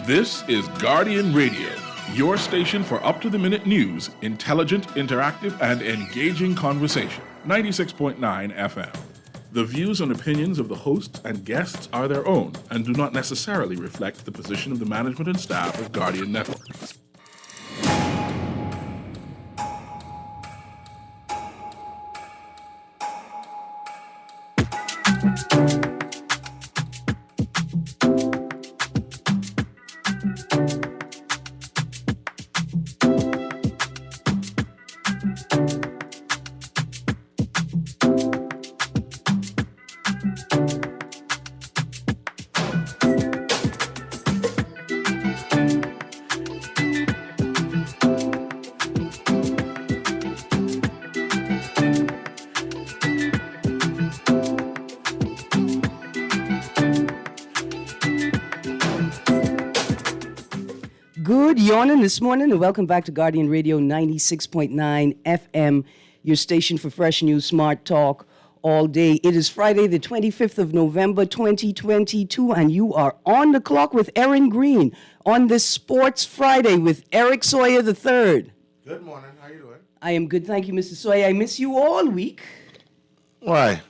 This is Guardian Radio, your station for up-to-the-minute news, intelligent, interactive, and engaging conversation. 96.9 FM. The views and opinions of the hosts and guests are their own and do not necessarily reflect the position of the management and staff of Guardian Network. Good yawning this morning, and welcome back to Guardian Radio 96.9 FM, your station for fresh news, smart talk all day. It is Friday, the 25th of November, 2022, and you are on the clock with Erin Greene on this Sports Friday with Eric Sawyer III. Good morning. How you doing? I am good, thank you, Mr. Sawyer. I miss you all week. Why?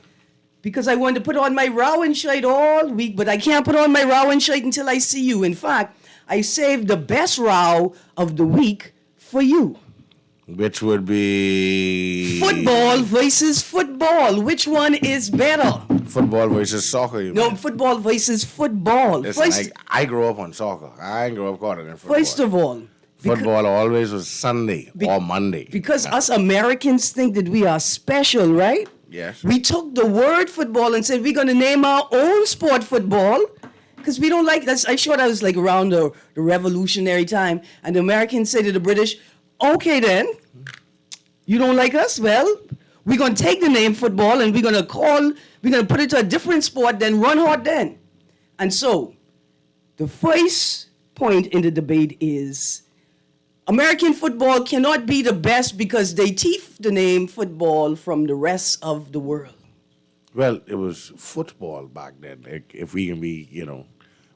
Because I wanted to put on my Rowan shirt all week, but I can't put on my Rowan shirt until I see you. In fact, I saved the best row of the week for you. Which would be... Football versus football. Which one is better? Football versus soccer, you No, mean? football versus football. Listen, I grew up on soccer. I ain't grow up calling it football. First of all, Football always was Sunday or Monday. because us Americans think that we are special, right? Yes. We took the word football and said we're going to name our own sport football. Because we don't like that. I'm sure that was like around the revolutionary time. And the Americans say to the British, okay then, you don't like us? Well, we're going to take the name football and we're going to put it to a different sport, then run hard then. And so, the first point in the debate is American football cannot be the best because they thief the name football from the rest of the world. Well, it was football back then. If we can be,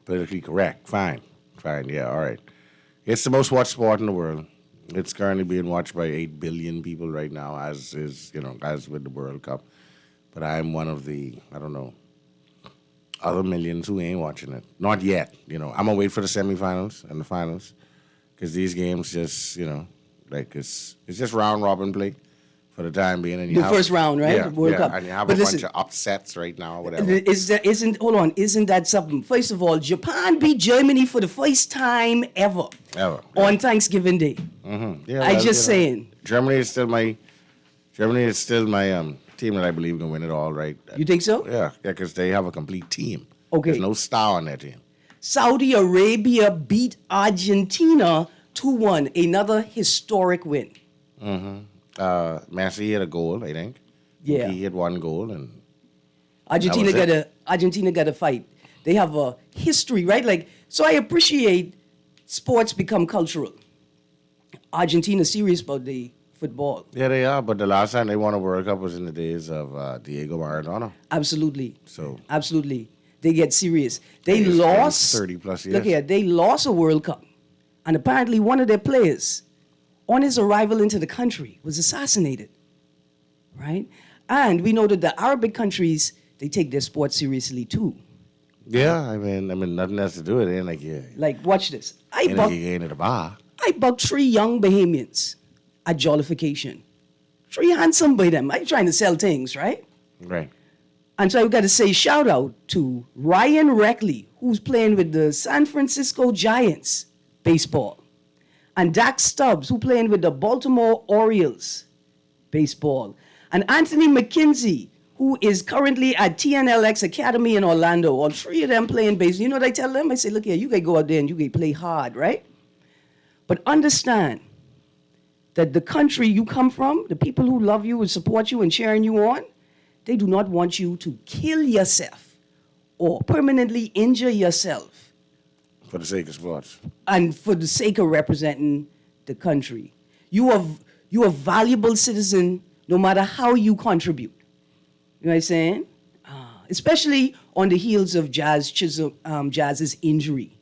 politically correct. Fine, yeah, all right. It's the most watched sport in the world. It's currently being watched by 8 billion people right now, as with the World Cup. But I'm one of the, other millions who ain't watching it. Not yet, I'm going to wait for the semifinals and the finals. Because these games just, it's just round robin play for the time being. And First round, right? Yeah, The World Cup. And you have But bunch of upsets right now, whatever. Isn't that something? First of all, Japan beat Germany for the first time ever. On Thanksgiving Day. Mm-hmm. Yeah, I just saying. Germany is still my team that I believe can win it all, right? You think so? Yeah, because they have a complete team. Okay. There's no star on that team. Saudi Arabia beat Argentina 2-1, another historic win. Mm-hmm. Messi hit a goal, I think. Yeah. He hit one goal, and Argentina got a fight. They have a history, right? So I appreciate sports become cultural. Argentina's serious about the football. Yeah, they are. But the last time they won a World Cup was in the days of Diego Maradona. Absolutely. So absolutely. They get serious. They lost 30 plus years. Look here, they lost a World Cup. And apparently one of their players, on his arrival into the country, was assassinated. Right? And we know that the Arabic countries, they take their sport seriously too. Yeah, I mean, nothing else to do with it. Like, watch this. You ain't at a bar. I bugged 3 young Bahamians at Jollification. 3 handsome by them. I'm trying to sell things, right? Right. And so I've got to say shout out to Ryan Reckley, who's playing with the San Francisco Giants baseball, and Dak Stubbs, who's playing with the Baltimore Orioles baseball, and Anthony McKenzie, who is currently at TNLX Academy in Orlando. All 3 of them playing baseball. You know what I tell them? I say, look here, you got to go out there and you got to play hard, right? But understand that the country you come from, the people who love you and support you and cheering you on, they do not want you to kill yourself or permanently injure yourself. For the sake of sports. And for the sake of representing the country. You are a valuable citizen no matter how you contribute. You know what I'm saying? Especially on the heels of Jazz's injury.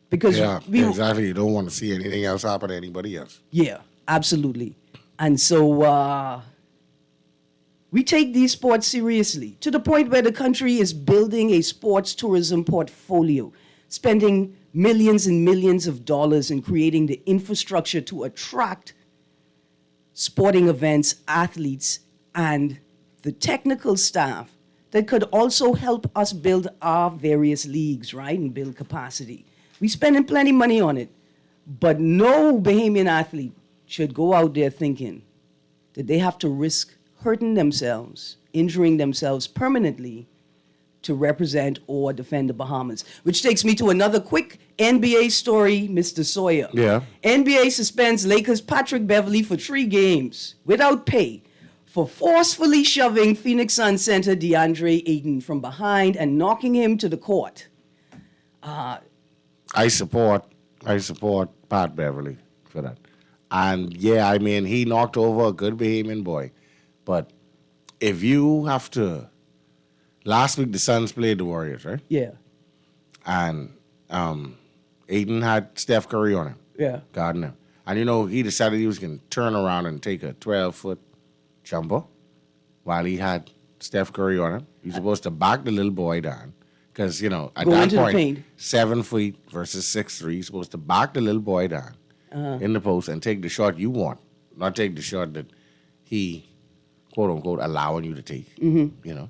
Because Yeah, exactly. You don't want to see anything else happen to anybody else. Yeah, absolutely. And so we take these sports seriously to the point where the country is building a sports tourism portfolio, spending millions and millions of dollars in creating the infrastructure to attract sporting events, athletes, and the technical staff that could also help us build our various leagues, right, and build capacity. We're spending plenty of money on it, but no Bahamian athlete should go out there thinking that they have to risk hurting themselves, injuring themselves permanently to represent or defend the Bahamas. Which takes me to another quick NBA story, Mr. Sawyer. Yeah. NBA suspends Lakers' Patrick Beverley for 3 games without pay for forcefully shoving Phoenix Suns center DeAndre Ayton from behind and knocking him to the court. I support Pat Beverly for that. And yeah, I mean, he knocked over a good Bahamian boy. But if you have to, last week the Suns played the Warriors, right? Yeah. And Ayton had Steph Curry on him, Yeah. guarding him. And he decided he was going to turn around and take a 12-foot jumper while he had Steph Curry on him. He was supposed to back the little boy down. Because, at Go that into the point, paint. 7 feet versus 6'3", you're supposed to back the little boy down in the post and take the shot you want, not take the shot that he, quote unquote, allowing you to take. And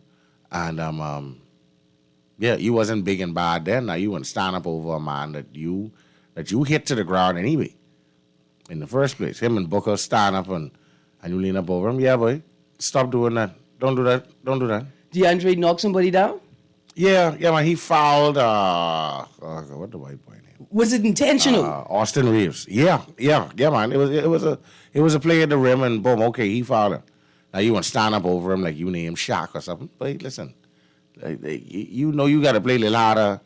you wasn't big and bad then. Now you wouldn't stand up over a man that you hit to the ground anyway. In the first place, him and Booker stand up and you lean up over him. Yeah, boy, stop doing that. Don't do that. Don't do that. DeAndre knocked somebody down? Yeah, man. He fouled. What the white boy name? Was it intentional? Austin Reeves. Yeah, man. It was a play at the rim, and boom. Okay, he fouled him. Now you want to stand up over him like you named Shaq or something. But hey, listen, you got to play a little harder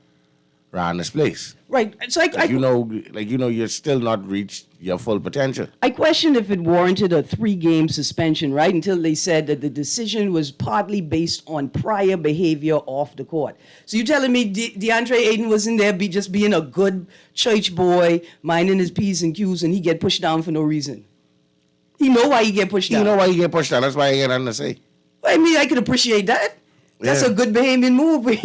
around this place. Right. So you're still not reached your full potential. I question if it warranted a 3-game suspension, right? Until they said that the decision was partly based on prior behavior off the court. So you telling me DeAndre Ayton was in there just being a good church boy, minding his P's and Q's, and he get pushed down for no reason? He know why he get pushed down. You know why he get pushed down. That's why I ain't nothing to say. I mean, I could appreciate that. That's a good Bahamian move, but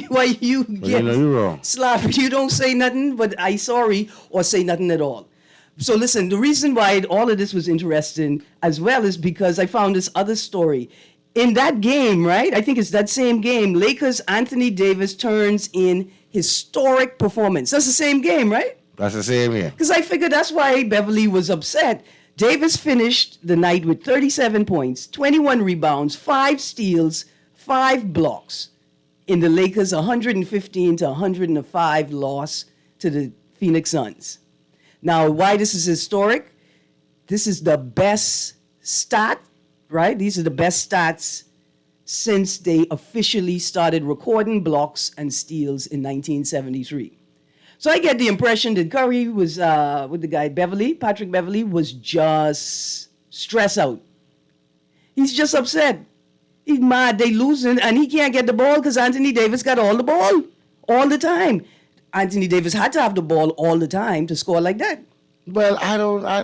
why you get you're wrong. slapped. You don't say nothing, but I sorry, or say nothing at all. So listen, the reason why all of this was interesting as well is because I found this other story. In that game, right, I think it's that same game, Lakers' Anthony Davis turns in historic performance. That's the same game, right? That's the same game. Because I figured that's why Beverly was upset. Davis finished the night with 37 points, 21 rebounds, 5 steals, 5 blocks in the Lakers' 115-105 loss to the Phoenix Suns. Now, why this is historic? This is the best stat, right? These are the best stats since they officially started recording blocks and steals in 1973. So I get the impression that Curry was, with the guy Patrick Beverley, was just stressed out. He's just upset. He's mad, they losing, and he can't get the ball because Anthony Davis got all the ball all the time. Anthony Davis had to have the ball all the time to score like that. Well,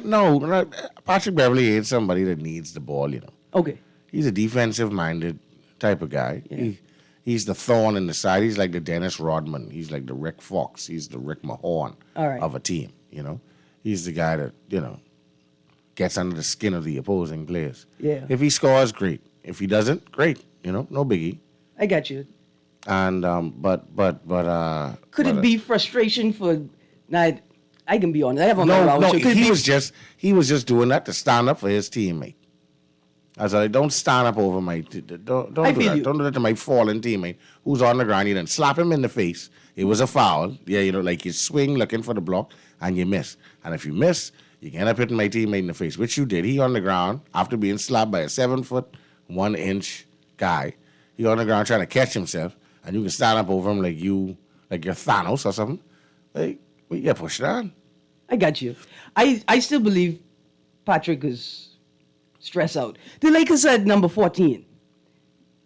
no. Patrick Beverley ain't somebody that needs the ball, Okay. He's a defensive-minded type of guy. Yeah. He's the thorn in the side. He's like the Dennis Rodman. He's like the Rick Fox. He's the Rick Mahorn of a team, He's the guy that, gets under the skin of the opposing players. Yeah. If he scores, great. If he doesn't, great. No biggie. I got you. And Could it be frustration for? Now, I can be honest. I have on my no. Could He was just doing that to stand up for his teammate. I was like, don't stand up over my. Don't do that. You. Don't do that to my fallen teammate who's on the ground. You didn't slap him in the face. It was a foul. Yeah, like you swing looking for the block and you miss. And if you miss, you can end up hitting my teammate in the face, which you did. He on the ground after being slapped by a 7'1" guy. He on the ground trying to catch himself, and you can stand up over him like you're Thanos or something. Like, we get pushed down. I got you. I still believe Patrick is stressed out. The Lakers are at number 14.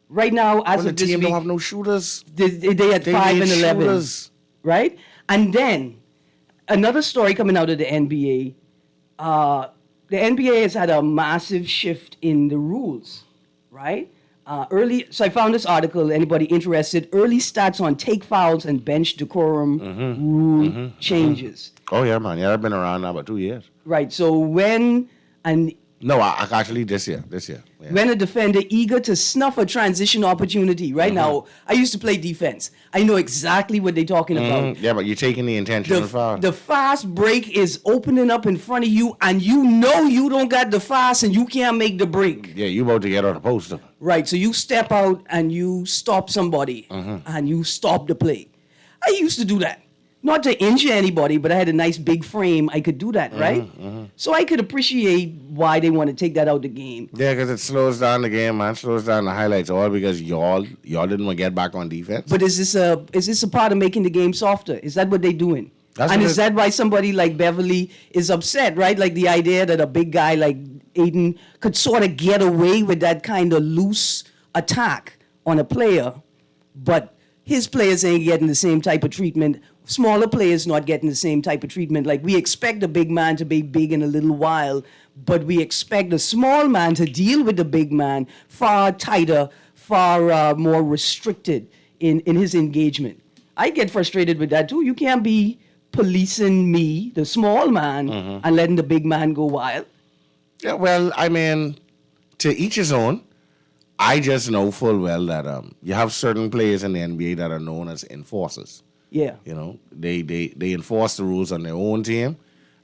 Right now, as When of the this team week, don't have no shooters. they at 5 and 11. Shooters. Right? And then another story coming out of the NBA. The NBA has had a massive shift in the rules, right? So I found this article. Anybody interested? Early stats on take fouls and bench decorum rule changes. Oh yeah, man. Yeah, I've been around now about 2 years. Right. So when No, I actually this year. Yeah. when a defender eager to snuff a transition opportunity, right now, I used to play defense. I know exactly what they're talking about. Yeah, but you're taking the intentional foul. The fast break is opening up in front of you, and you know you don't got the fast, and you can't make the break. Yeah, you about to get on the poster. Right, so you step out and you stop somebody, and you stop the play. I used to do that. Not to injure anybody, but I had a nice big frame. I could do that, right? So I could appreciate why they want to take that out the game. Yeah, because it slows down the game, man. Slows down the highlights, all because y'all didn't want to get back on defense. But is this a part of making the game softer? Is that what they're doing? That's and what is that why somebody like Beverly is upset, right? Like the idea that a big guy like Aiden could sort of get away with that kind of loose attack on a player, but his players ain't getting the same type of treatment. Smaller players not getting the same type of treatment. Like we expect a big man to be big in a little while, but we expect a small man to deal with the big man far tighter, far more restricted in his engagement. I get frustrated with that too. You can't be policing me, the small man, and letting the big man go wild. Yeah, well, I mean, to each his own. I just know full well that you have certain players in the NBA that are known as enforcers. Yeah. You know, they enforce the rules on their own team,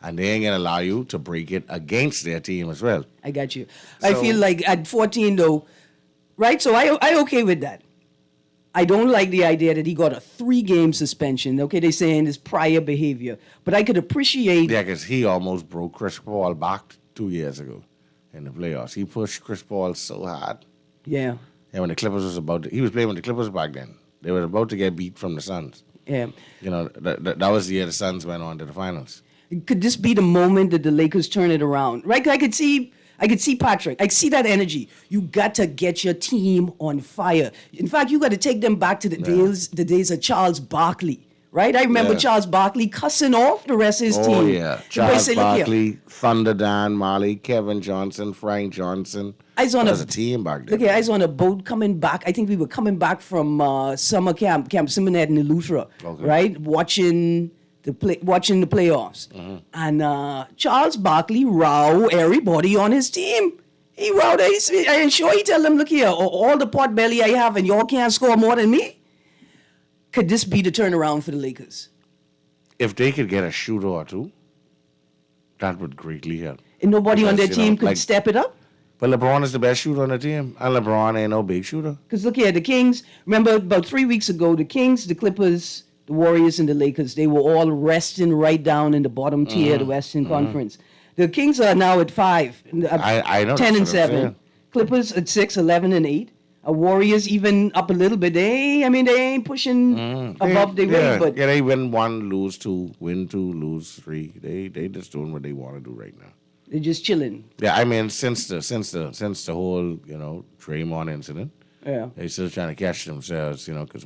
and they ain't gonna allow you to break it against their team as well. I got you. I feel like at 14 though, right? So I okay with that. I don't like the idea that he got a 3-game suspension. Okay, they're saying his prior behavior, but I could appreciate. Yeah, because he almost broke Chris Paul back 2 years ago in the playoffs. He pushed Chris Paul so hard. Yeah. Yeah, when the Clippers he was playing with the Clippers back then. They were about to get beat from the Suns. Yeah. You know, that was the year the Suns went on to the finals. Could this be the moment that the Lakers turn it around? Right? I could see Patrick. I see that energy. You got to get your team on fire. In fact, you got to take them back to the days of Charles Barkley. Right? I remember Charles Barkley cussing off the rest of his team. Oh, yeah. Charles Barkley, Thunder Dan Marley, Kevin Johnson, Frank Johnson. That was a team back then. Look here, I was on a boat coming back. I think we were coming back from summer Camp Simonet in Eleuthera, right? Watching the playoffs. And Charles Barkley row everybody on his team. He rowed. I'm sure he tell them, look here, all the pot belly I have and y'all can't score more than me. Could this be the turnaround for the Lakers? If they could get a shooter or two, that would greatly help. And nobody on their team could step it up? But LeBron is the best shooter on the team, and LeBron ain't no big shooter. Because look here, the Kings, remember about 3 weeks ago, the Kings, the Clippers, the Warriors, and the Lakers, they were all resting right down in the bottom tier of the Western Conference. The Kings are now at 5, I know 10 and that's what I'm 7. saying. Clippers at 6, 11 and 8. Warriors even up a little bit. They ain't pushing above their weight. But they win 1, lose 2, win 2, lose 3. They just doing what they want to do right now. They're just chilling. Yeah, I mean, since the whole Draymond incident, they still trying to catch themselves, because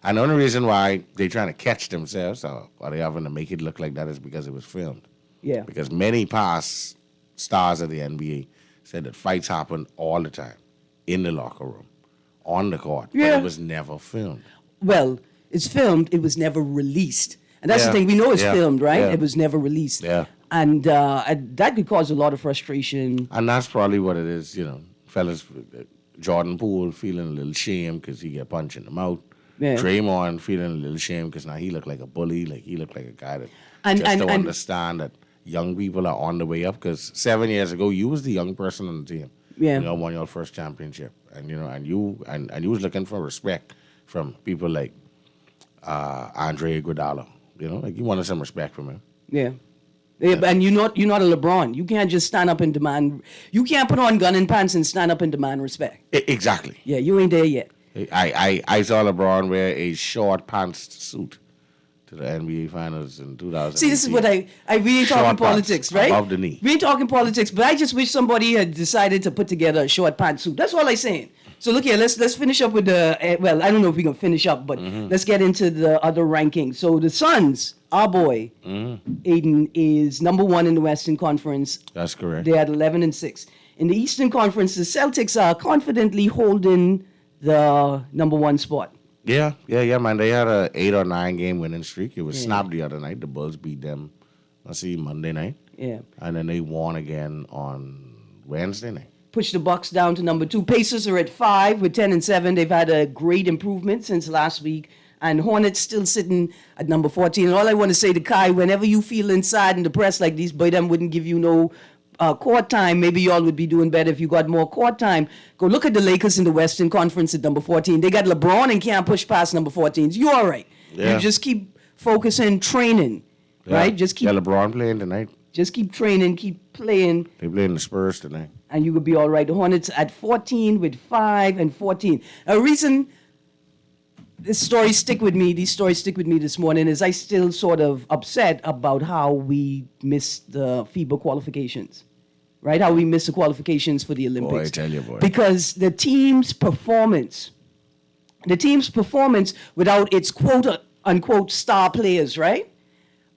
and the only reason why they trying to catch themselves or they having to make it look like that is because it was filmed. Yeah. Because many past stars of the NBA said that fights happen all the time in the locker room, on the court, but it was never filmed. Well, it's filmed. It was never released. And that's the thing. We know it's filmed, right? Yeah. It was never released. Yeah. And that could cause a lot of frustration. And that's probably what it is, fellas. Jordan Poole feeling a little shame because he get punched in the mouth. Yeah. Draymond feeling a little shame because now he looked like a bully, like he looked like a guy that don't understand that young people are on the way up. Because 7 years ago, you was the young person on the team. Yeah. Won your first championship, and you was looking for respect from people like Andre Iguodala. Like you wanted some respect from him. Yeah. And you're not a LeBron. You can't just stand up and demand. You can't put on gun and pants and stand up and demand respect. Exactly. Yeah, you ain't there yet. I saw LeBron wear a short pants suit to the NBA Finals in 2000. See, this is what we ain't talking politics, right? Above the knee. We ain't talking politics, but I just wish somebody had decided to put together a short pants suit. That's all I'm saying. So look here, let's finish up with the well, I don't know if we can finish up, but let's get into the other rankings. So the Suns, our boy, Aiden, is number 1 in the Western Conference. That's correct. They're at 11-6. In the Eastern Conference, the Celtics are confidently holding the number 1 spot. Yeah, man. They had a 8 or 9 game winning streak. It was snapped the other night. The Bulls beat them, Monday night. Yeah. And then they won again on Wednesday night. Push the Bucks down to number 2. Pacers are at 5 with 10-7. They've had a great improvement since last week. And Hornets still sitting at number 14. And all I want to say to Kai, whenever you feel inside and depressed like these, boy, them wouldn't give you no court time. Maybe y'all would be doing better if you got more court time. Go look at the Lakers in the Western Conference at number 14. They got LeBron and can't push past number 14. You all right. Yeah. You just keep focusing, training, right? Just keep LeBron playing tonight. Just keep training, keep playing. They playing the Spurs tonight. And you could be all right. The Hornets at 14 with 5 and 14. A reason these stories stick with me this morning is I still sort of upset about how we missed the FIBA qualifications, right? How we missed the qualifications for the Olympics. Boy, I tell you, boy. Because the team's performance without its quote-unquote star players, right,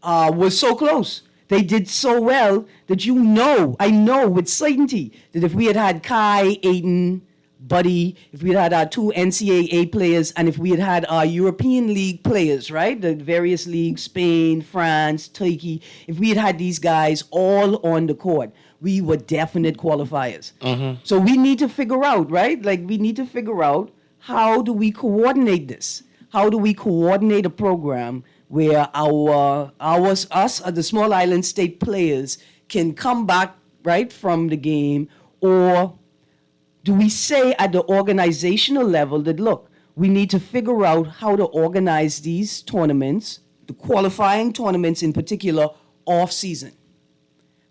was so close. They did so well that I know with certainty that if we had had Kai, Aiden, Buddy, if we had our 2 NCAA players, and if we had had our European League players, right, the various leagues, Spain, France, Turkey, if we had had these guys all on the court, we were definite qualifiers. So we need to figure out, right, how do we coordinate this? How do we coordinate a program where us, the small island state players, can come back, right, from the game? Or do we say at the organizational level that, look, we need to figure out how to organize these tournaments, the qualifying tournaments in particular, off-season,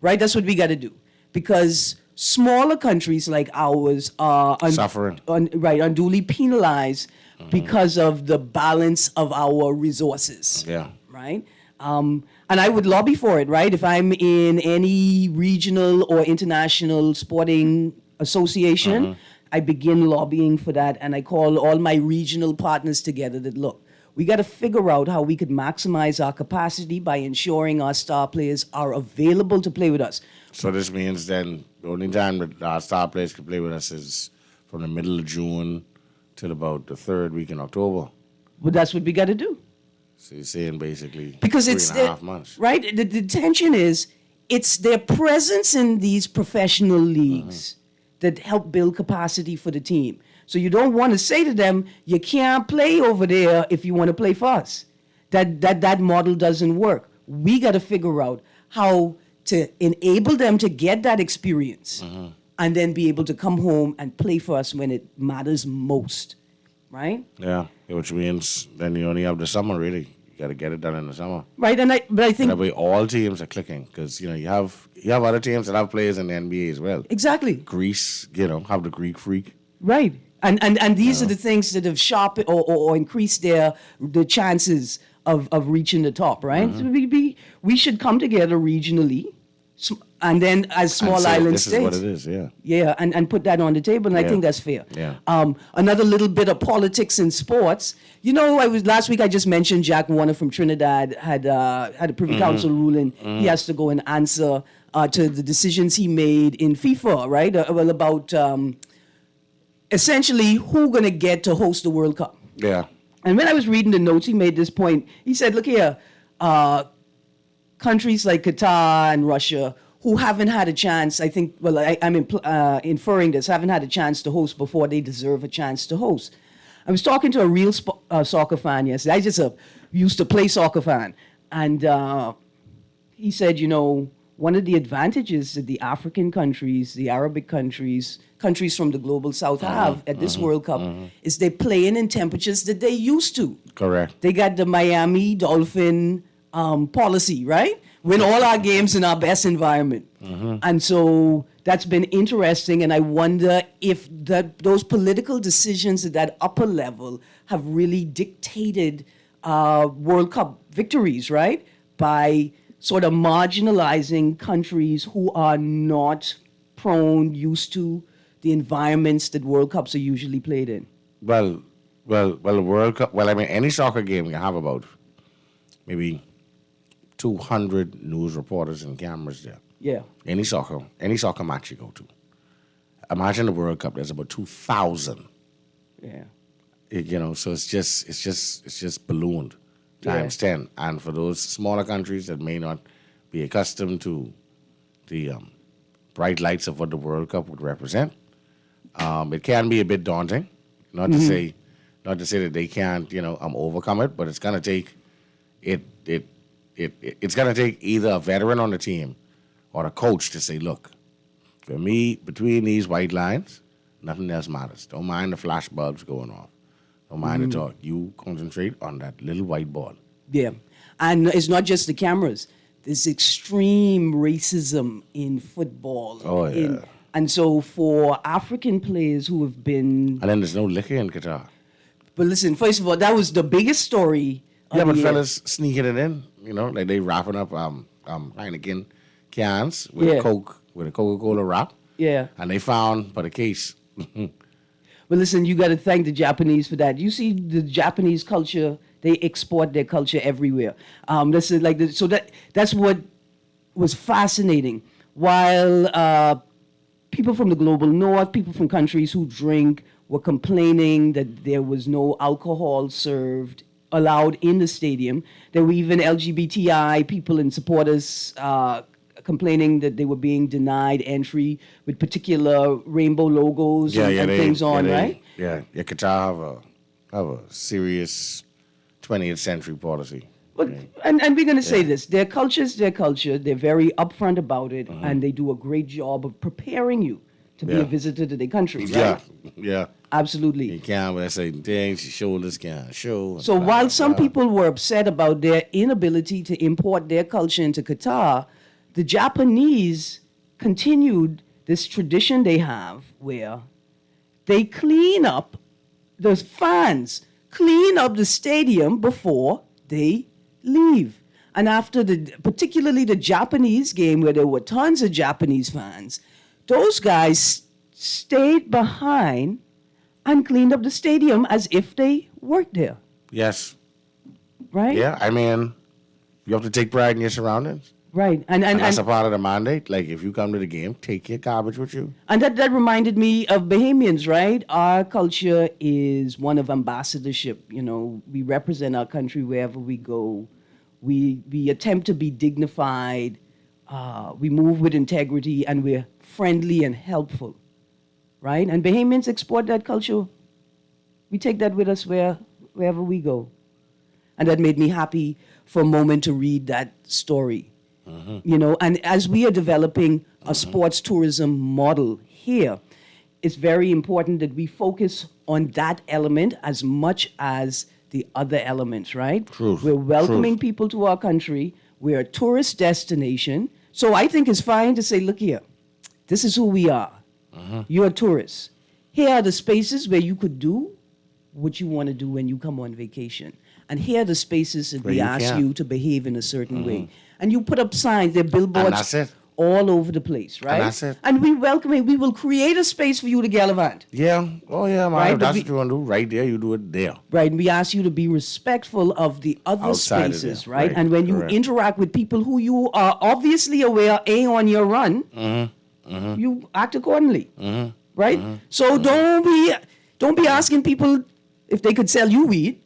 right? That's what we got to do. Because smaller countries like ours are suffering, unduly penalized because of the balance of our resources. Yeah. Right? And I would lobby for it, right? If I'm in any regional or international sporting association, I begin lobbying for that, and I call all my regional partners together that, look, we got to figure out how we could maximize our capacity by ensuring our star players are available to play with us. So this means then the only time that our star players can play with us is from the middle of June till about the 3rd week in October. But that's what we got to do. So you're saying basically because 3.5 months. Right? The tension is it's their presence in these professional leagues that help build capacity for the team. So you don't want to say to them, you can't play over there if you want to play for us. That model doesn't work. We got to figure out how to enable them to get that experience and then be able to come home and play for us when it matters most, right? Yeah, which means then you only have the summer, really. You got to get it done in the summer. Right, but I think that way all teams are clicking because you have other teams that have players in the NBA as well. Exactly. Greece, have the Greek freak. Right, and these are the things that have sharpened or increased the chances of reaching the top. Right, so we should come together regionally, and then as small island states. This is what it is. Yeah. Yeah, and put that on the table, and I think that's fair. Yeah. Another little bit of politics in sports. Last week I just mentioned Jack Warner from Trinidad had a Privy Council ruling. He has to go and answer to the decisions he made in FIFA, right? About essentially who going to get to host the World Cup. Yeah. And when I was reading the notes, he made this point. He said, look here, countries like Qatar and Russia who haven't had a chance, I'm inferring this, haven't had a chance to host before, they deserve a chance to host. I was talking to a real soccer fan yesterday. I just used to play soccer fan. And he said, one of the advantages that the African countries, the Arabic countries from the global south have at this World Cup is they're playing in temperatures that they used to. Correct. They got the Miami Dolphin policy, right? Win all our games in our best environment. And so that's been interesting, and I wonder if those political decisions at that upper level have really dictated World Cup victories, right? By sort of marginalizing countries who are not used to the environments that World Cups are usually played in? Well, the World Cup. Well, I mean, any soccer game you have about maybe 200 news reporters and cameras there. Yeah. Any soccer match you go to. Imagine the World Cup. There's about 2,000. Yeah. So it's just ballooned times 10. And for those smaller countries that may not be accustomed to the bright lights of what the World Cup would represent, it can be a bit daunting. Not to say that they can't, overcome it, but it's gonna take it's gonna take either a veteran on the team or a coach to say, look, for me, between these white lines, nothing else matters. Don't mind the flash bulbs going off. Don't mind the talk. You concentrate on that little white ball. Yeah. And it's not just the cameras. There's extreme racism in football. Oh, yeah. And so for African players who have been... And then there's no liquor in Qatar. But listen, first of all, that was the biggest story of Yeah, the but year. fellas sneaking it in, like they wrapping up Heineken cans with a Coca-Cola wrap. Yeah. And they found, but a case. But listen, you got to thank the Japanese for that. You see, the Japanese culture, they export their culture everywhere. That's what was fascinating. While people from the global north, people from countries who drink, were complaining that there was no alcohol allowed in the stadium. There were even LGBTI people and supporters complaining that they were being denied entry with particular rainbow logos and things on, right? Yeah, Qatar have a serious 20th century policy. But, and we're going to say this, their culture is their culture. They're very upfront about it, and they do a great job of preparing you to be a visitor to their country, right? Yeah. Absolutely. You can't wear certain things, your shoulders can't show. So while some people were upset about their inability to import their culture into Qatar, the Japanese continued this tradition they have where they clean up, the fans clean up the stadium before they leave. And after particularly the Japanese game where there were tons of Japanese fans, those guys stayed behind and cleaned up the stadium as if they worked there. Yes. Right? Yeah, I mean, you have to take pride in your surroundings. Right. And that's a part of the mandate. Like, if you come to the game, take your garbage with you. And that reminded me of Bahamians, right? Our culture is one of ambassadorship. We represent our country wherever we go. We attempt to be dignified. We move with integrity, and we're friendly and helpful, right? And Bahamians export that culture. We take that with us wherever we go. And that made me happy for a moment to read that story. And as we are developing a sports tourism model here, it's very important that we focus on that element as much as the other elements, right? Truth. We're welcoming people to our country. We're a tourist destination. So I think it's fine to say, look here, this is who we are. You're a tourist. Here are the spaces where you could do what you want to do when you come on vacation. And here are the spaces that we ask you to behave in a certain way. And you put up signs, there are billboards And that's it. all over the place, right? And that's it. And we welcome it. We will create a space for you to gallivant. Yeah. Oh, yeah, man. Right, If but that's what you want to do right there, you do it there. Right, and we ask you to be respectful of the other Outside of spaces, there, right? right, And when you correct. interact with people who you are obviously aware on your run, you act accordingly, right? So don't be asking people if they could sell you weed,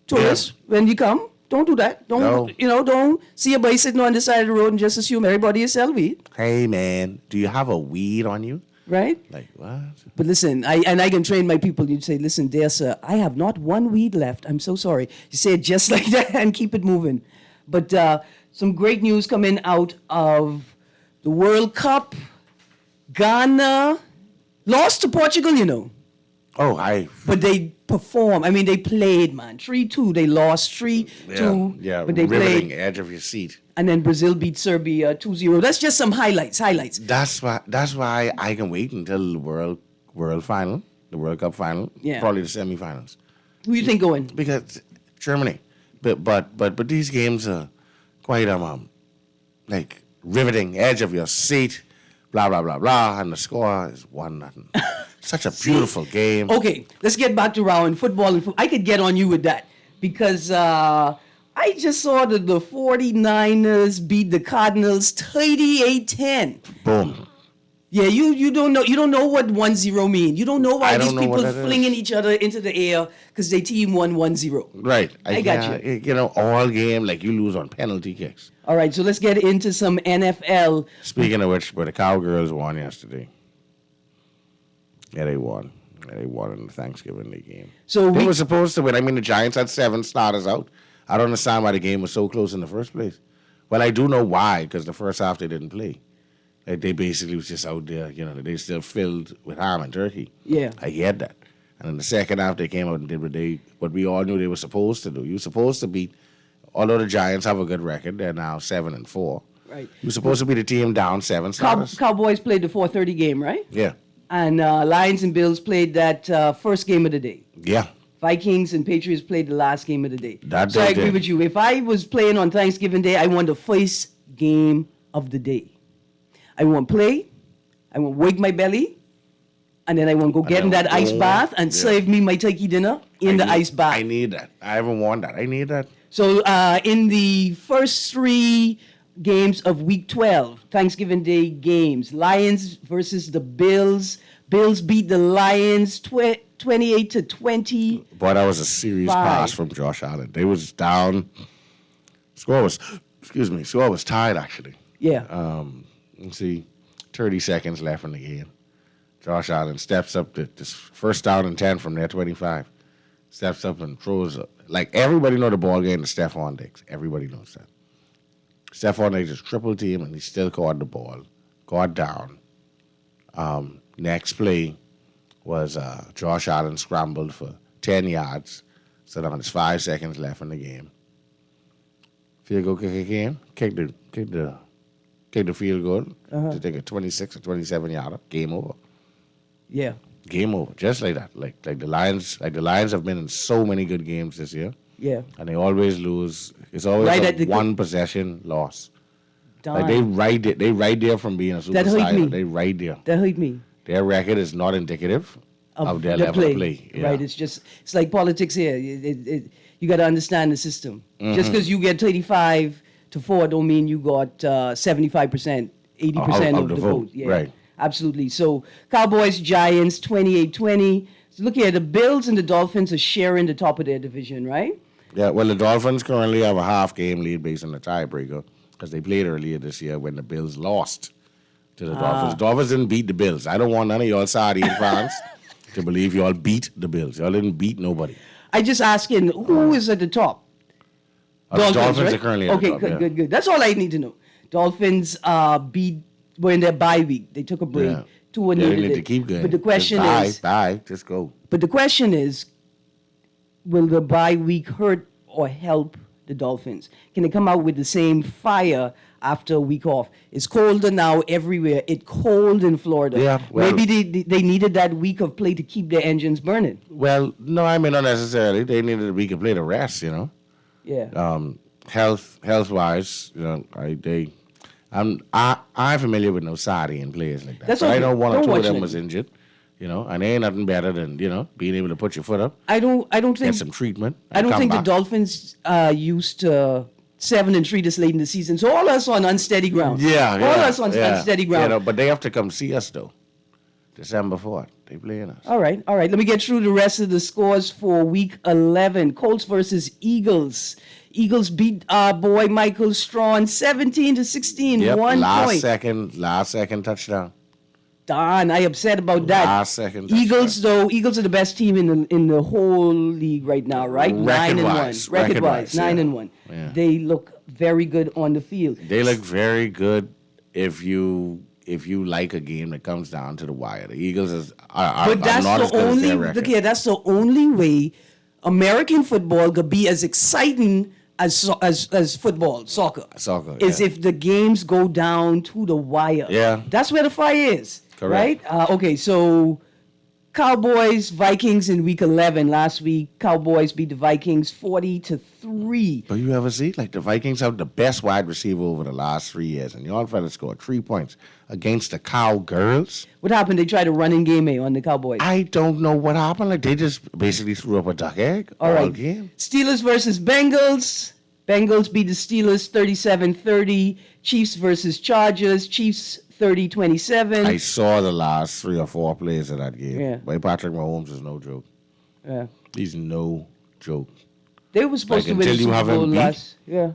tourists, when you come. Don't do that. Don't see a boy sitting on the side of the road and just assume everybody is sell weed, Hey, man, do you have a weed on you? right? Like, what? But listen, I can train my people. You say, listen, dear sir, I have not one weed left. I'm so sorry. You say it just like that and keep it moving. But some great news coming out of the World Cup. Ghana lost to Portugal, Oh, but they performed. I mean, they played, man. 3-2. They lost 3-2. Yeah, But they riveting played. edge of your seat. And then Brazil beat Serbia 2-0. That's just some highlights. That's why I can wait until the World final, the World Cup final, Yeah. probably the semifinals. Who you think going? Because Germany. But these games are quite like riveting, edge of your seat, blah, blah, blah, blah, and the score is 1-0. Such a beautiful game. Okay, let's get back to round football. I could get on you with that because I just saw that the 49ers beat the Cardinals 38-10. Boom. Yeah, you don't know what 1-0 mean. You don't know why I don't these know people what that is. flinging each other into the air because they team won 1-0. Right. I got you. You know, all game, like you lose on penalty kicks. All right, so let's get into some NFL. Speaking of which, but the Cowgirls won yesterday. Yeah, they won. Yeah, they won in the Thanksgiving Day game. So They we were supposed to win. I mean, the Giants had 7 starters out. I don't understand why the game was so close in the first place. Well, I do know why, because the first half they didn't play. Like, they basically was just out there, you know, they still filled with ham and turkey. Yeah. I get that. And in the second half, they came out and did what we all knew they were supposed to do. You were supposed to beat, although the Giants have a good record, they're now 7-4. Right. You were supposed to be the team down 7 starters. Cowboys played the 4:30 game, right? Yeah. And Lions and Bills played that first game of the day. Yeah. Vikings and Patriots played the last game of the day. That so they I agree did. with you. If I was playing on Thanksgiving Day, I want the first game of the day. I want play. I want wake my belly. And then I want go get in that ice bath and serve me my turkey dinner in the ice bath. I need that. I haven't worn that. I need that. So in the first 3 games of Week 12, Thanksgiving Day games, Lions versus the Bills. Bills beat the Lions 28-20. Boy, that was a serious pass from Josh Allen. They was down. Score was tied, actually. Yeah. Let's see, 30 seconds left in the game. Josh Allen steps up to this first down and 10 from their 25. Steps up and throws up. Like, everybody know the ball game to Stephon Diggs. Everybody knows that. Stephon Diggs just triple team, and he still caught the ball. Got down. Next play was Josh Allen scrambled for 10 yards. So now there's 5 seconds left in the game. Field goal kick again. Kick the field goal to take a 26 or 27 yarder. Game over. Yeah. Game over. Just like that. Like the Lions have been in so many good games this year. Yeah. And they always lose. It's always Right a at the one possession loss. Darn. Like they right there from being a That hurt superstar. me. They right there. That hurt me. Their record is not indicative of their the level of play. Yeah. Right. It's like politics here. You got to understand the system. Mm-hmm. Just because you get 35-4 don't mean you got 75%, 80% of the vote. Yeah. Right. Absolutely. So Cowboys, Giants, 28-20. So look here, the Bills and the Dolphins are sharing the top of their division, right? Yeah, well, the Dolphins currently have a half-game lead based on the tiebreaker because they played earlier this year when the Bills lost to the Dolphins. Dolphins didn't beat the Bills. I don't want none of y'all Saudi fans to believe y'all beat the Bills. Y'all didn't beat nobody. I just asking, who is at the top? The Dolphins right? are currently at the top. Okay, good. That's all I need to know. Dolphins were in their bye week. They took a break. Yeah. Tua They needed need it. to keep going. But the question Just is, just go. But the question is, will the bye week hurt or help the Dolphins? Can they come out with the same fire after a week off? It's colder now everywhere. It's cold in Florida. Yeah, well- Maybe they needed that week of play to keep their engines burning. Well, no, I mean, not necessarily. They needed a week of play to rest, you know. Yeah. Health-wise, you know, I'm familiar with no Saudi and players like that. That's but I okay. know one or Don't two of watch them it. was injured, you know, and they ain't nothing better than, you know, being able to put your foot up, I don't get think some treatment. I and don't come think the back. Dolphins used to 7-3 this late in the season. So all us on unsteady ground. Yeah, All us on unsteady ground. You know, but they have to come see us, though. December 4th. They playing us. All right. Let me get through the rest of the scores for Week 11. Colts versus Eagles. Eagles beat our boy Michael Strawn 17-16. Yep, 1 last point. second touchdown. Darn, I upset about that. Last second touchdown. Eagles are the best team in the whole league right now, right? Record-wise. 9-1. Record-wise, yeah. 9-1. Yeah. They look very good on the field. They look very good if you like a game that comes down to the wire. The Eagles are But that's not as the good as only their record. look here. That's the only way American football could be as exciting as football, soccer. Soccer, is yeah. if the games go down to the wire. Yeah. That's where the fire is. Correct. Right. Okay. So Cowboys, Vikings in week 11. Last week, Cowboys beat the Vikings 40-3. But you ever see, like, the Vikings have the best wide receiver over the last 3 years, and y'all fellas scored 3 points against the Cowgirls. What happened? They tried a running game on the Cowboys. I don't know what happened. Like, they just basically threw up a duck egg All right. game. Steelers versus Bengals. Bengals beat the Steelers 37-30. Chiefs versus Chargers. Chiefs 30-27. I saw the last 3 or 4 plays of that game. Yeah. But Patrick Mahomes is no joke. Yeah. He's no joke. They were supposed Like, to win the until you Super have him Bowl beat? last. Yeah.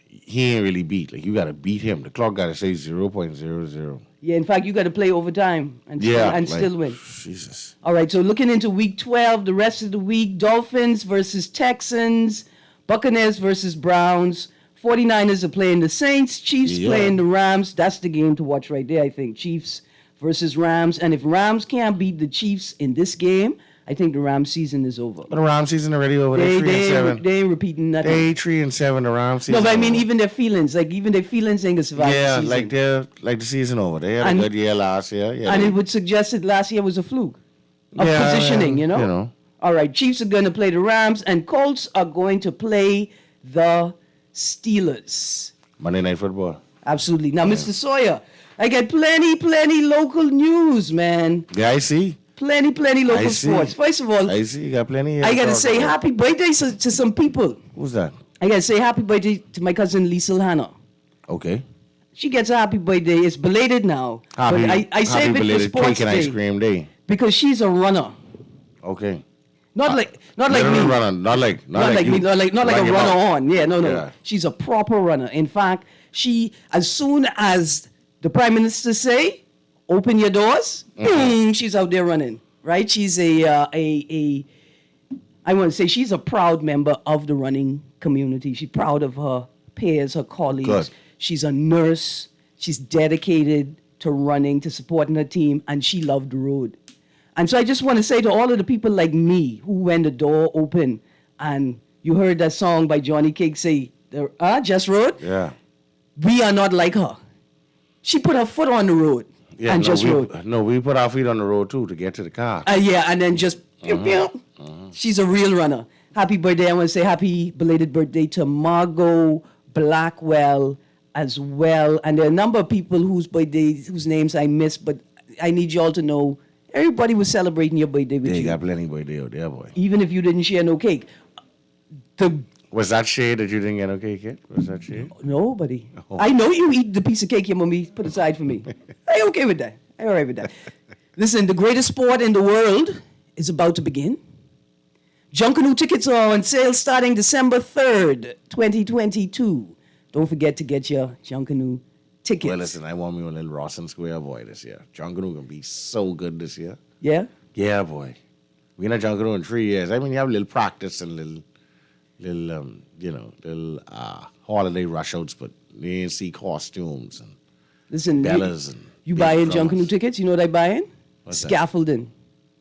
He ain't really beat. Like, you got to beat him. The clock got to say 0.00. Yeah, in fact, you got to play overtime and, still win. Jesus. All right, so looking into week 12, the rest of the week, Dolphins versus Texans, Buccaneers versus Browns, 49ers are playing the Saints, Chiefs playing the Rams. That's the game to watch right there, I think. Chiefs versus Rams. And if Rams can't beat the Chiefs in this game, I think the Rams season is over. But the Rams season already over. They're 3-7. They ain't repeating nothing. They 3-7. The Rams season. No, but I mean, over. even their feelings ain't gonna survive Yeah, the season. like the season over. They had a good year last year. Yeah, And it would suggest that last year was a fluke of positioning, you know? All right, Chiefs are going to play the Rams, and Colts are going to play the Steelers. Monday Night Football. Absolutely. Now, Mr. Sawyer, I get plenty local news, man. Yeah, I see. Plenty local sports. First of all, I see. You got plenty. I got to say happy birthday to some people. Who's that? I got to say happy birthday to my cousin Lisa Hannah. Okay. She gets a happy birthday. It's belated now. Happy, but I save it for belated sports cake and ice day cream day. because she's a runner. Okay. Not like me. Runner. Not like Me. Not like a runner on. Yeah, no. Yeah. She's a proper runner. In fact, she, as soon as the Prime Minister say, open your doors, boom, she's out there running. Right? She's I want to say she's a proud member of the running community. She's proud of her peers, her colleagues. Good. She's a nurse. She's dedicated to running, to supporting her team, and she loved the road. And so I just want to say to all of the people like me who, when the door open and you heard that song by Johnny Cake say, Just Road? Yeah. We are not like her. She put her foot on the road and just rode. No, we put our feet on the road too to get to the car. Yeah, and then just, pew, pew. She's a real runner. Happy birthday. I want to say happy belated birthday to Margot Blackwell as well. And there are a number of people whose names I missed, but I need you all to know everybody was celebrating your birthday with Yeah, you. you got plenty birthday out there, boy. Even if you didn't share no cake. Was that shade that you didn't get no cake yet? Was that shade? Nobody. Oh. I know you eat the piece of cake your mommy put aside for me. I'm okay with that. I'm all right with that. Listen, the greatest sport in the world is about to begin. Junkanoo tickets are on sale starting December 3rd, 2022. Don't forget to get your Junkanoo tickets. Well, listen, I want me a little Rawson Square boy this year. Junkanoo gonna be so good this year. Yeah? Yeah, boy. We're not Junkanoo in 3 years. I mean, you have a little practice and little holiday rush outs, but you ain't see costumes and Listen, bellas and you big buying drummers. Junkanoo tickets? You know what I buying? What's that? Scaffolding.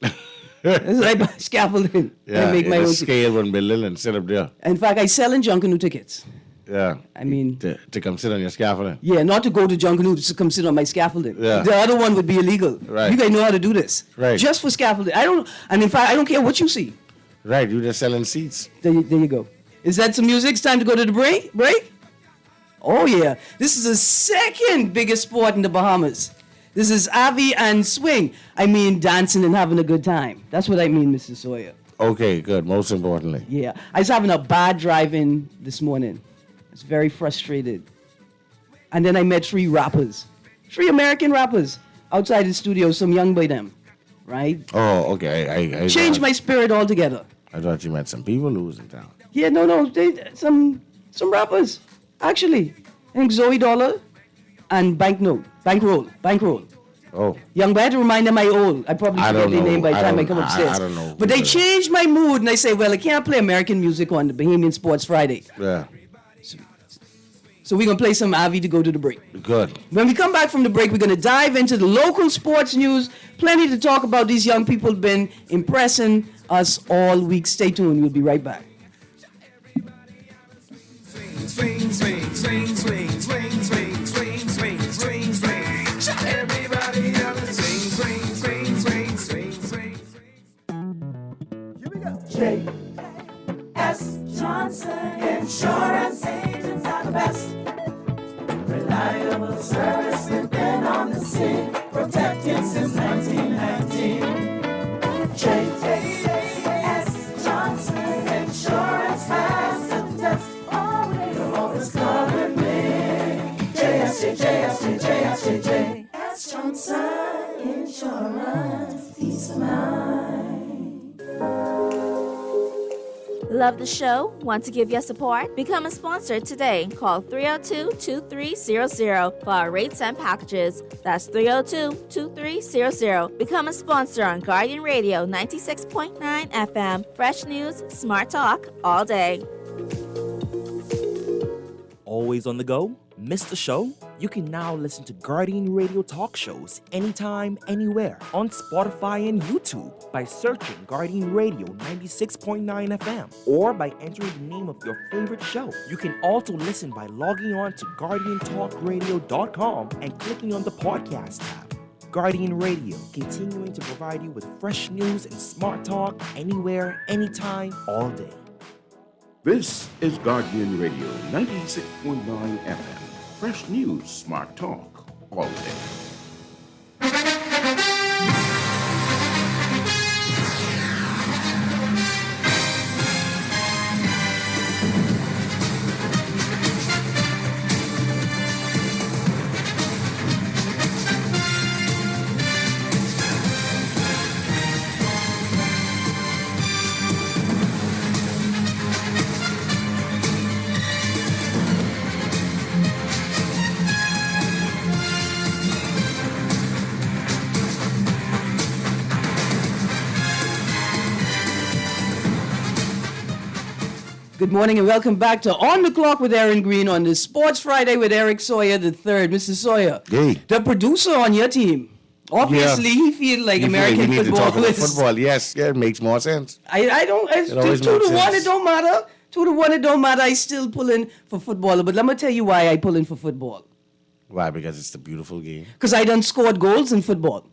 That's what I buy, scaffolding. Yeah, I make my the own. scale wouldn't be little and sit up there. In fact, I selling Junkanoo tickets. Yeah. I mean, To come sit on your scaffolding. yeah, not to go to Junkanoo to come sit on my scaffolding. Yeah. The other one would be illegal. Right. You guys know how to do this. Right. Just for scaffolding. And in fact, I don't care what you see. Right, you're just selling seats. There you go. Is that some music? It's time to go to the break? Oh, yeah. This is the second biggest sport in the Bahamas. This is Avi and swing. I mean, dancing and having a good time. That's what I mean, Mr. Sawyer. Okay, good. Most importantly. Yeah. I was having a bad drive-in this morning. I was very frustrated. And then I met 3 rappers. 3 American rappers outside the studio, some young boy them. Right? Oh, okay. I Changed my spirit altogether. I thought you met some people who was in town. Yeah, no. Some rappers, actually. I think Zoe Dollar and Bankroll. Oh. Young boy, I had to remind them I old. I probably I forget don't their know. name by the I time I don't- come I- upstairs. I don't know But they who they are. changed my mood, and I say, well, I can't play American music on the Bahamian Sports Friday. Yeah. So we're going to play some Avi to go to the break. Good. When we come back from the break, we're going to dive into the local sports news. Plenty to talk about. These young people have been impressing us all week. Stay tuned. We'll be right back. Swing, swing, swing, swing, swing, swing, swing, swing, swing, swing. Everybody else swing, swing, swing, swing, swing, civil service, we've been on the scene, protecting since 1919. J.S. Johnson Insurance has the test. You're always covered me. J.S. Johnson Insurance, peace of mind. Love the show? Want to give your support? Become a sponsor today. Call 302-2300 for our rates and packages. That's 302-2300. Become a sponsor on Guardian Radio 96.9 FM. Fresh news, smart talk, all day. Always on the go? Missed the show? You can now listen to Guardian Radio talk shows anytime, anywhere on Spotify and YouTube by searching Guardian Radio 96.9 FM or by entering the name of your favorite show. You can also listen by logging on to GuardianTalkRadio.com and clicking on the podcast tab. Guardian Radio, continuing to provide you with fresh news and smart talk anywhere, anytime, all day. This is Guardian Radio 96.9 FM. Fresh news, smart talk, all day. Good morning and welcome back to On the Clock with Erin Greene on the Sports Friday with Eric Sawyer III. Mr. Sawyer, Hey. the producer on your team. Obviously, he feels like You feel American you need football to talk about is. football. Yes, yeah, it makes more sense. I don't. It's It always 2 to makes 1. sense. It don't matter. 2 to 1. It don't matter. I still pulling for football. But let me tell you why I pulling for football. Why? Because it's the beautiful game. Because I done scored goals in football.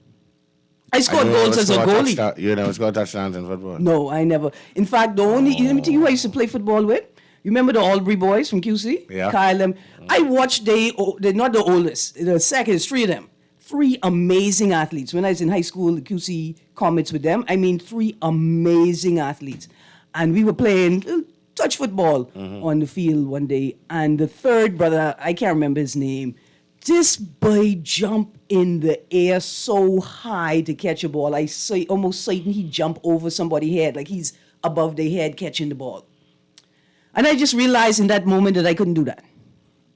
I scored You goals never as a scored goalie. You never scored touchdowns in football. No, I never. In fact, the only. Let me tell you who I used to play football with. You remember the Albury boys from QC? Yeah. Kyle them. I watched they're not the oldest. The second is 3 of them. 3 amazing athletes. When I was in high school, the QC Comets with them, I mean 3 amazing athletes. And we were playing touch football on the field one day. And the third brother, I can't remember his name, this boy jumped in the air so high to catch a ball. I say almost certain he jumped over somebody's head, like he's above their head catching the ball. And I just realized in that moment that I couldn't do that.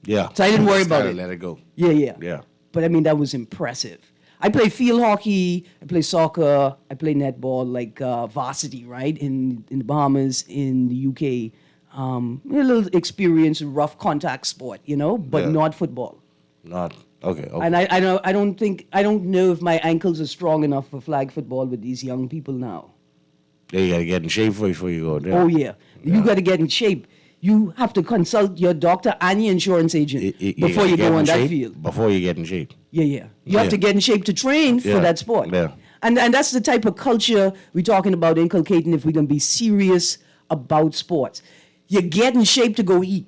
Yeah. So I didn't worry Just about gotta it. Let it go. Yeah. Yeah. But I mean, that was impressive. I play field hockey, I play soccer, I play netball, like varsity, right? In the Bahamas, in the UK. A little experience, rough contact sport, but Yeah. not football. Not okay. And I don't know if my ankles are strong enough for flag football with these young people now. Yeah, you gotta get in shape before you go there. Oh yeah, you got to get in shape. You have to consult your doctor and your insurance agent before you get go in on that shape field. Before you get in shape. Yeah. You have to get in shape to train for Yeah. that sport. Yeah. And that's the type of culture we're talking about inculcating if we're going to be serious about sports. You get in shape to go eat.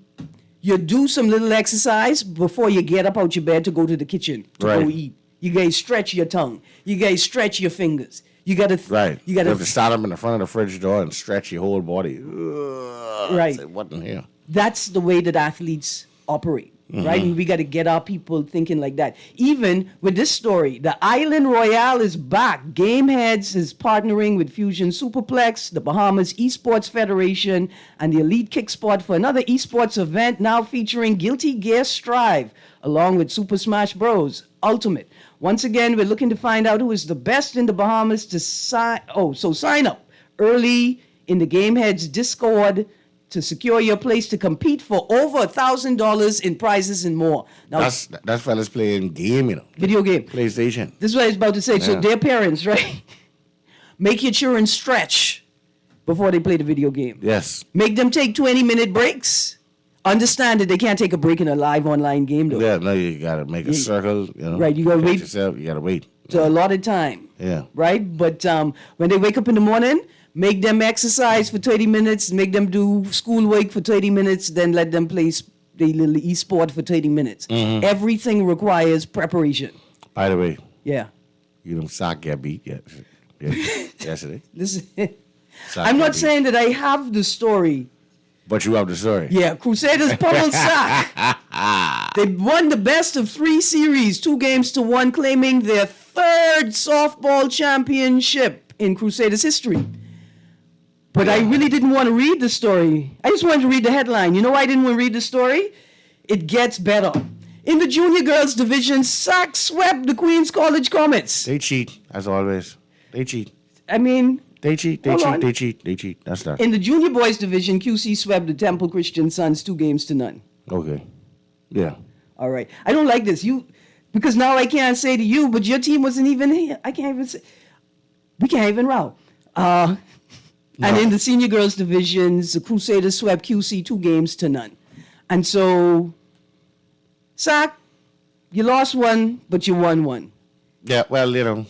You do some little exercise before you get up out your bed to go to the kitchen to go Right. eat. You guys stretch your tongue. You guys stretch your fingers. You got to Right. You got have to stand up in the front of the fridge door and stretch your whole body. Right. Say, what in here? That's the way that athletes operate, right? And we got to get our people thinking like that. Even with this story, the Island Royale is back. Gameheads is partnering with Fusion Superplex, the Bahamas Esports Federation, and the Elite Kick Spot for another esports event now featuring Guilty Gear Strive, along with Super Smash Bros. Ultimate. Once again, we're looking to find out who is the best in the Bahamas to sign. So sign up early in the Gameheads Discord to secure your place to compete for over $1,000 in prizes and more. Now, That's fellas playing game, video game. PlayStation. This is what I was about to say. So Yeah. their parents, right? Make your children stretch before they play the video game. Yes. Make them take 20-minute breaks. Understand that they can't take a break in a live online game, though. Yeah, no, you gotta make a circle, Right, you gotta catch wait. yourself, you gotta wait. So a lot of time. Yeah. Right? But when they wake up in the morning, make them exercise for 30 minutes, make them do schoolwork for 30 minutes, then let them play their little e-sport for 30 minutes. Everything requires preparation. By the way, Yeah. you know, sock get beat yesterday. Listen, Sock I'm got not beat. saying that I have the story. But you have the story. Yeah, Crusaders pummeled Sac. They won the best of 3 series, 2-1, claiming their 3rd softball championship in Crusaders history. But I really didn't want to read the story. I just wanted to read the headline. You know why I didn't want to read the story? It gets better. In the junior girls division, Sac swept the Queens College Comets. They cheat, as always. They cheat. I mean, They cheat. They Hold cheat. on. They cheat. They cheat. That's that. in the junior boys division, QC swept the Temple Christian Sons 2-0. Okay. Yeah. All right. I don't like this. Because now I can't say to you, but your team wasn't even here. I can't even say. We can't even row. And in the senior girls divisions, the Crusaders swept QC 2-0. And so, Sac, you lost one, but you won one. Yeah. Well, you know,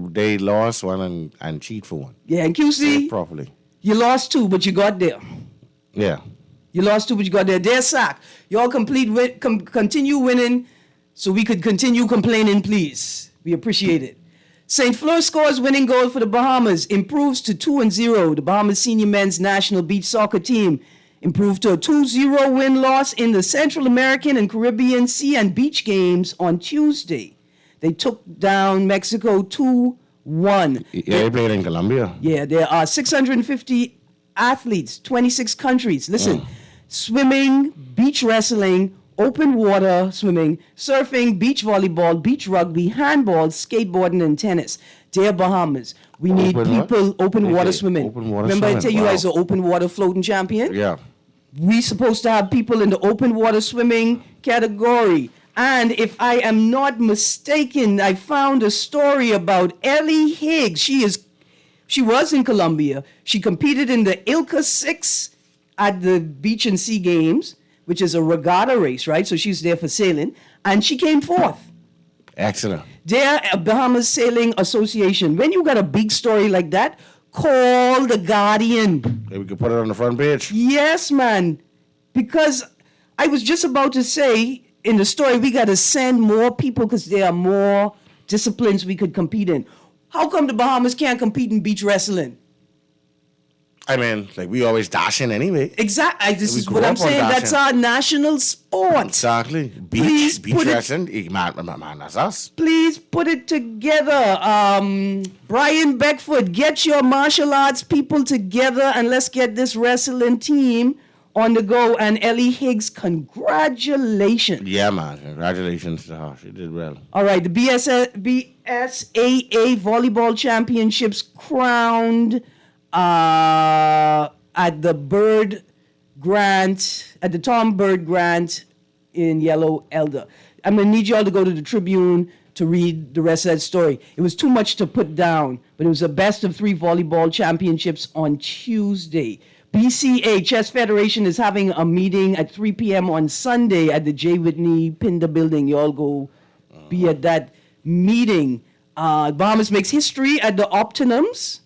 they lost one and cheat for one. Yeah, and QC, Properly. you lost 2, but you got there. Yeah. You lost 2, but you got there. There's Sac. Y'all continue winning so we could continue complaining, please. We appreciate it. St. Fleur scores winning goal for the Bahamas, improves to 2-0. The Bahamas senior men's national beach soccer team improved to a 2-0 win-loss in the Central American and Caribbean Sea and Beach Games on Tuesday. They took down Mexico 2-1. Yeah, they played in Colombia. Yeah, there are 650 athletes, 26 countries. Listen, swimming, beach wrestling, open water swimming, surfing, beach volleyball, beach rugby, handball, skateboarding, and tennis. Dear Bahamas, we need Open what? people, open water Okay, swimming. open water Remember I swimming, tell you wow. I was an open water floating champion? Yeah. We supposed to have people in the open water swimming category. And if I am not mistaken, I found a story about Ellie Higgs. She was in Colombia. She competed in the Ilka 6 at the Beach and Sea Games, which is a regatta race, right? So she's there for sailing. And she came 4th. Excellent. Dear Bahamas Sailing Association, when you got a big story like that, call the Guardian. Maybe we could put it on the front page. Yes, man. Because I was just about to say in the story, we got to send more people because there are more disciplines we could compete in. How come the Bahamas can't compete in beach wrestling? I mean, like we always dashing anyway. Exactly. This We is grew what I'm up on saying. That's dashing. our national sport. Exactly. Please Beach put it- wrestling. Man, that's us. Please put it together. Brian Beckford, get your martial arts people together and let's get this wrestling team on the go. And Ellie Higgs, congratulations. Yeah, man. Congratulations to her. She did well. All right, the BSAA Volleyball Championships crowned at the Tom Bird Grant in Yellow Elder. I'm going to need y'all to go to the Tribune to read the rest of that story. It was too much to put down, but it was a best of 3 volleyball championships on Tuesday. BCA, Chess Federation, is having a meeting at 3 p.m. on Sunday at the J. Whitney Pinder Building. Y'all go be at that meeting. Bahamas makes history at the Optimums,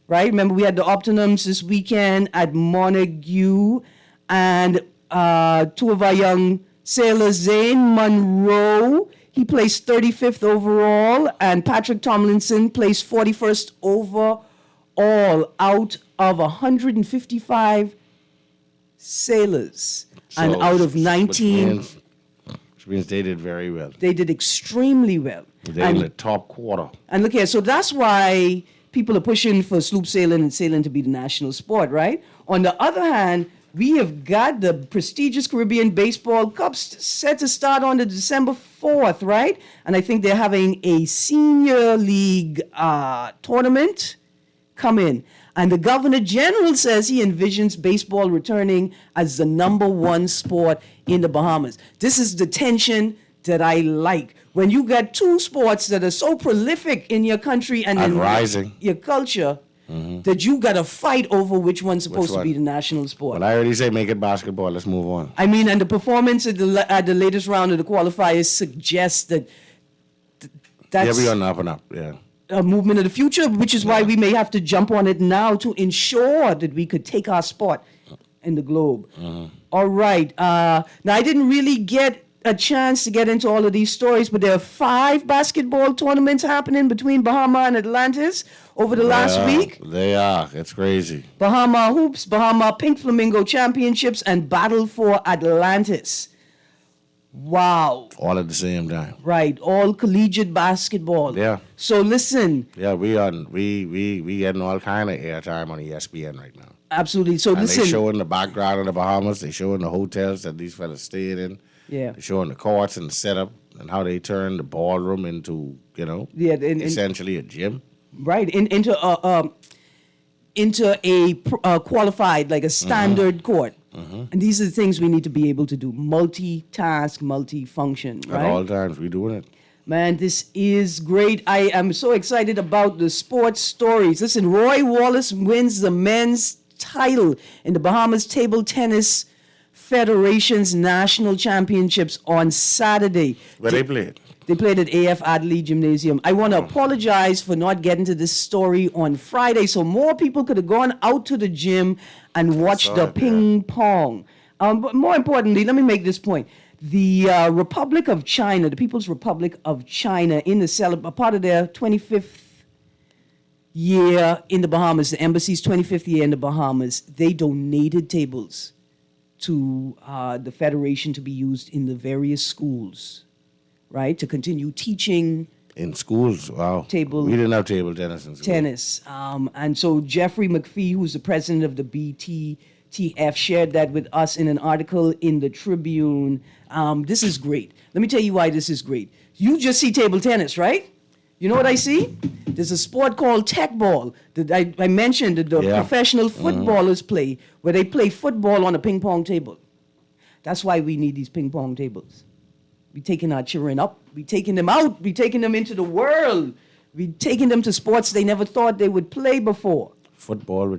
right? Remember, we had the Optimums this weekend at Montague, and 2 of our young sailors, Zane Monroe, he placed 35th overall, and Patrick Tomlinson placed 41st overall out of 155 sailors, and out of 19, Which means they did very well. they did extremely well. They're in the top quarter. And look here, so that's why people are pushing for sloop sailing and sailing to be the national sport, right? On the other hand, we have got the prestigious Caribbean Baseball Cup set to start on the December 4th, right? And I think they're having a senior league tournament come in. And the Governor General says he envisions baseball returning as the #1 sport in the Bahamas. This is the tension that I like. When you got 2 sports that are so prolific in your country and in rising. your culture, that you got to fight over which one's supposed to be one? the national sport. Well, I already say make it basketball. Let's move on. I mean, and the performance at the latest round of the qualifiers suggests that that's Yeah, we on the up and up. Yeah. a movement of the future, which is why we may have to jump on it now to ensure that we could take our sport in the globe. All right. Now, I didn't really get a chance to get into all of these stories, but there are 5 basketball tournaments happening between Bahama and Atlantis over the last week. They are. It's crazy. Bahama Hoops, Bahama Pink Flamingo Championships, and Battle for Atlantis. Wow. All at the same time. Right. All collegiate basketball. Yeah. So listen. Yeah, we getting all kind of airtime on ESPN right now. Absolutely. So And listen. they showing the background of the Bahamas. They showing the hotels that these fellas stayed in. Yeah. They're showing the courts and the setup and how they turn the ballroom into, Yeah, essentially a gym. right into a qualified, like a standard court. And these are the things we need to be able to do: multitask, multifunction. Right? At all times, we doing it. Man, this is great. I am so excited about the sports stories. Listen, Roy Wallace wins the men's title in the Bahamas Table Tennis Federation's National Championships on Saturday. Where they played. They played at AF Adley Gymnasium. I want to apologize for not getting to this story on Friday, so more people could have gone out to the gym and watched the ping pong. But more importantly, let me make this point. The Republic of China, the People's Republic of China, in the part of their 25th year in the Bahamas, the embassy's 25th year in the Bahamas, they donated tables to the Federation to be used in the various schools, right? To continue teaching In schools, wow. Table- We didn't have table tennis in school. tennis. And so Jeffrey McPhee, who's the president of the BTTF, shared that with us in an article in the Tribune. This is great. Let me tell you why this is great. You just see table tennis, right? You know what I see? There's a sport called tech ball that I mentioned that the professional footballers play, where they play football on a ping pong table. That's why we need these ping pong tables. We're taking our children up. We're taking them out. We're taking them into the world. We're taking them to sports they never thought they would play before. Football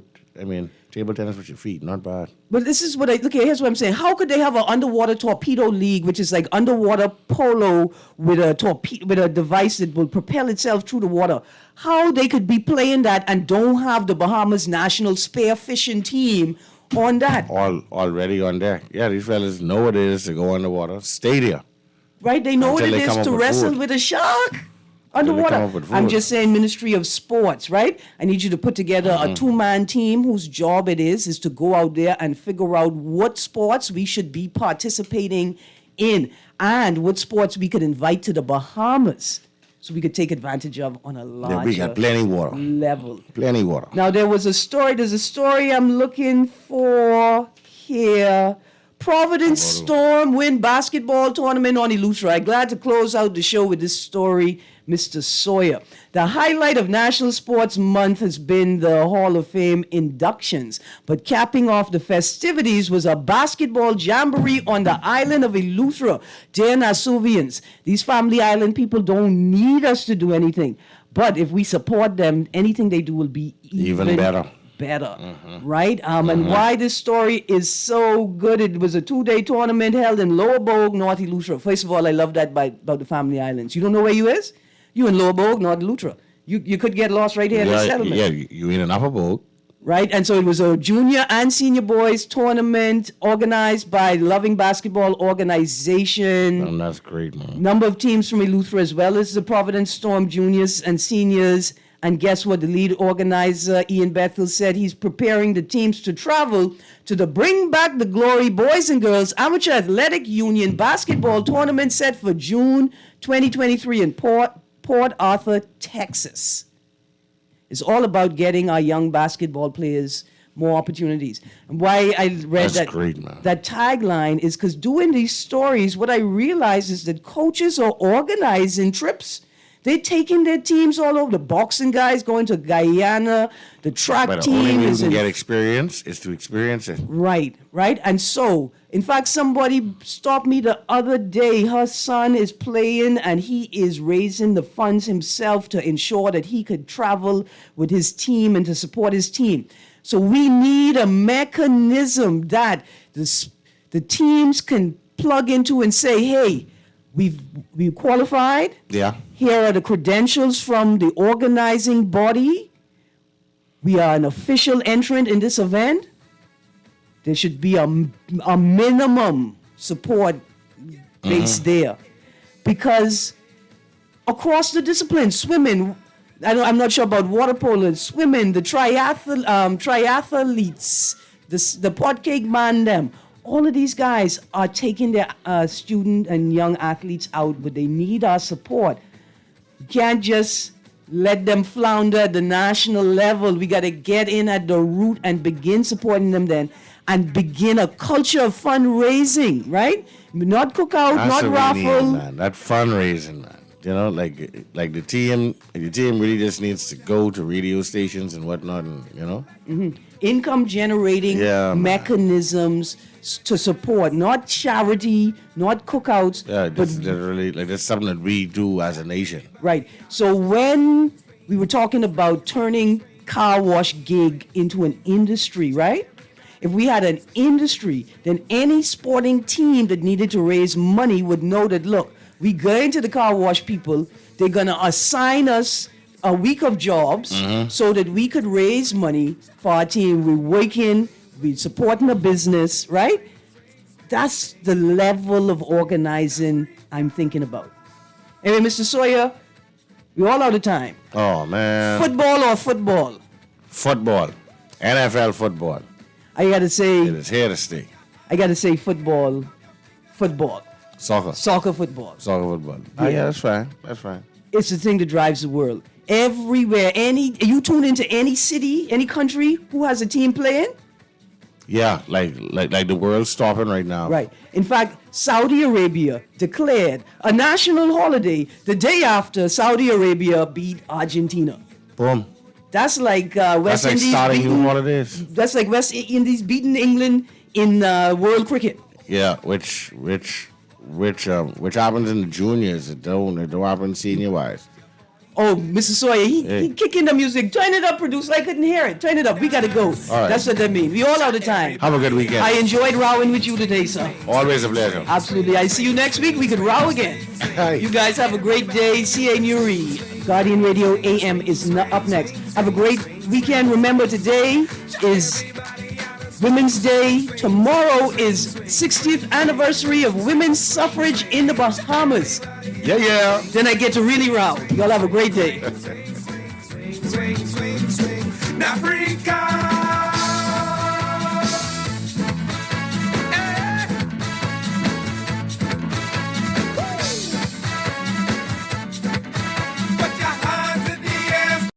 table tennis with your feet, not bad. But this is look here, here's what I'm saying. How could they have an underwater torpedo league, which is like underwater polo with a device that will propel itself through the water? How they could be playing that and don't have the Bahamas national spearfishing team on that? Already on deck. Yeah, these fellas know what it is to go underwater. Stay there. Right? They know what Until it they come is up to with wrestle food. with a shark Until they come underwater. up with I'm food. just saying, Ministry of Sports, right? I need you to put together a 2-man team whose job it is to go out there and figure out what sports we should be participating in and what sports we could invite to the Bahamas so we could take advantage of on a larger Yeah, we got plenty water. level. Plenty water. Now, there's a story I'm looking for here. Providence Storm win basketball tournament on Eleuthera. I'm glad to close out the show with this story, Mr. Sawyer. The highlight of National Sports Month has been the Hall of Fame inductions, but capping off the festivities was a basketball jamboree on the island of Eleuthera. Dear Nasuvians, these family island people don't need us to do anything, but if we support them, anything they do will be even better. Right? And why this story is so good, it was a 2-day tournament held in Lower Bogue, North Eleuthera. First of all, I love that about the family islands. You don't know where you is? You in Lower Bogue, North Eleuthera. You could get lost right here in the settlement. Yeah, you in an upper boat. Right? And so it was a junior and senior boys tournament organized by Loving Basketball Organization. And that's great, man. Number of teams from Eleuthera, as well as the Providence Storm juniors and seniors. And guess what? The lead organizer, Ian Bethel, said he's preparing the teams to travel to the Bring Back the Glory Boys and Girls Amateur Athletic Union basketball tournament set for June 2023 in Port Arthur, Texas. It's all about getting our young basketball players more opportunities. And why I read That's great, man. that tagline is because doing these stories, what I realize is that coaches are organizing trips. They're taking their teams all over. The boxing guys going to Guyana. The track But the team only way you is can in get experience is to experience it. Right. And so, in fact, somebody stopped me the other day. Her son is playing and he is raising the funds himself to ensure that he could travel with his team and to support his team. So we need a mechanism that the teams can plug into and say, hey, we've qualified. Yeah. Here are the credentials from the organizing body. We are an official entrant in this event. There should be a minimum support base there. Because across the disciplines, swimming, I'm not sure about water polo, swimming, the triathletes, the pot cake man, them, all of these guys are taking their student and young athletes out, but they need our support. You can't just let them flounder at the national level. We got to get in at the root and begin supporting them then, and begin a culture of fundraising, right? Not cookout, That's not what we raffle. need, man. That fundraising, man. You know, like the team really just needs to go to radio stations and whatnot, and you know. Income generating Yeah, man. mechanisms to support, not charity, not cookouts, Yeah, but that's really like that's something that we do as a nation. right. So when we were talking about turning car wash gig into an industry, right? If we had an industry, then any sporting team that needed to raise money would know that, look, we go into the car wash people, they're going to assign us a week of jobs so that we could raise money for our team. We're working, we're supporting a business, right? That's the level of organizing I'm thinking about. Anyway, Mr. Sawyer, we're all out of time. Oh man, Football or football? football, NFL football. I gotta It say, is here to stay. football. Soccer, Soccer football. football. Oh, yeah, that's fine. That's fine. It's the thing that drives the world. Everywhere, you tune into any city, any country who has a team playing, Yeah, like the world's stopping right now. right. In fact, Saudi Arabia declared a national holiday the day after Saudi Arabia beat Argentina. Boom. That's like That's West like Indies starting new beating, holidays. that's like West Indies beating England in world cricket. Yeah, which happens in the juniors. It don't happen senior wise. Oh, Mr. Sawyer, he kicking the music. Turn it up, producer. I couldn't hear it. Turn it up. We gotta go. right. That's what that means. We all out of time. Have a good weekend. I enjoyed rowing with you today, sir. Always a pleasure. Absolutely. I see you next week. We could row again. Hi. You guys have a great day. C.A. Nuri, Guardian Radio AM is up next. Have a great weekend. Remember, today is Women's Day. Tomorrow is 60th anniversary of women's suffrage in the Bahamas. Yeah. Then I get to really row. Y'all have a great day. Swing, swing, swing. Africa.